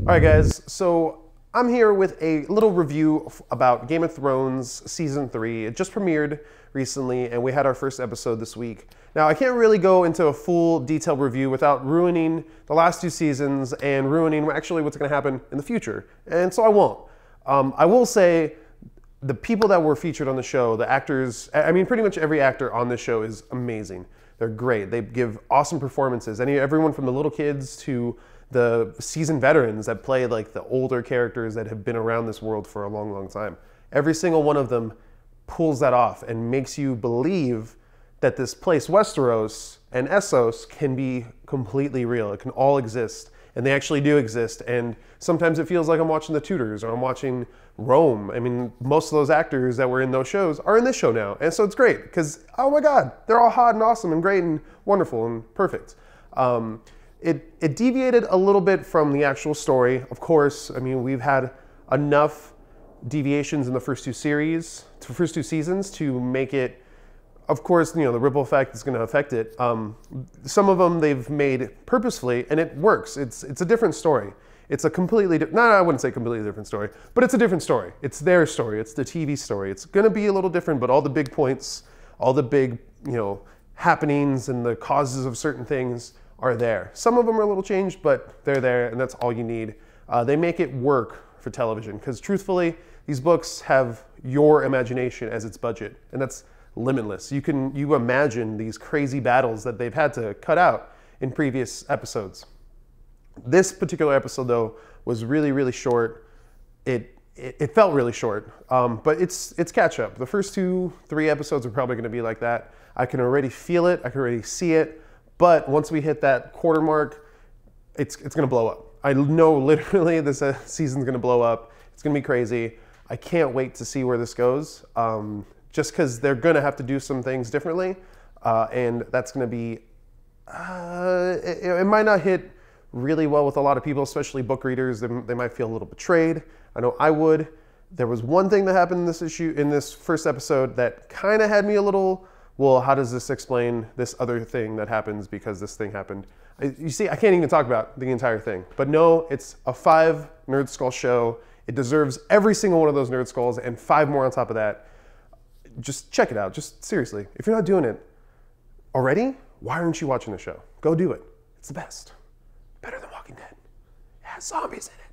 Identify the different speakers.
Speaker 1: All right, guys, so I'm here with a little review about Game of Thrones Season 3. It just premiered recently, and we had our first episode this week. Now, I can't really go into a full detailed review without ruining the last two seasons and ruining actually what's going to happen in the future, and so I won't. I will say the people that were featured on the show, the actors, I mean, pretty much every actor on this show is amazing. They're great. They give awesome performances. Everyone from the little kids to the seasoned veterans that play like the older characters that have been around this world for a long, long time. Every single one of them pulls that off and makes you believe that this place, Westeros and Essos, can be completely real. It can all exist, and they actually do exist. And sometimes it feels like I'm watching The Tudors or I'm watching Rome. I mean, most of those actors that were in those shows are in this show now. And so it's great because, oh my God, they're all hot and awesome and great and wonderful and perfect. It deviated a little bit from the actual story. Of course, I mean, we've had enough deviations in the first two seasons to make it, of course, you know, the ripple effect is going to affect it. Some of them they've made purposefully, and it works. It's a different story. It's a completely different, no, I wouldn't say completely different story, but it's a different story. It's their story. It's the TV story. It's going to be a little different, but all the big points, all the big, you know, happenings and the causes of certain things are there. Some of them are a little changed, but they're there, and that's all you need. They make it work for television, because truthfully, these books have your imagination as its budget, and that's limitless. You imagine these crazy battles that they've had to cut out in previous episodes. This particular episode, though, was really, really short. It felt really short, but it's catch up. The first 2-3 episodes are probably going to be like that. I can already feel it. I can already see it. But once we hit that quarter mark, it's going to blow up. I know literally this season's going to blow up. It's going to be crazy. I can't wait to see where this goes, just because they're going to have to do some things differently. And that's going to be, it might not hit really well with a lot of people, especially book readers. They might feel a little betrayed. I know I would. There was one thing that happened in this first episode that kind of had me a little, well, how does this explain this other thing that happens because this thing happened? You see, I can't even talk about the entire thing. But no, it's a 5 Nerd Skull show. It deserves every single one of those Nerd Skulls and 5 more on top of that. Just check it out. Just seriously, if you're not doing it already, why aren't you watching the show? Go do it. It's the best. Better than Walking Dead. It has zombies in it.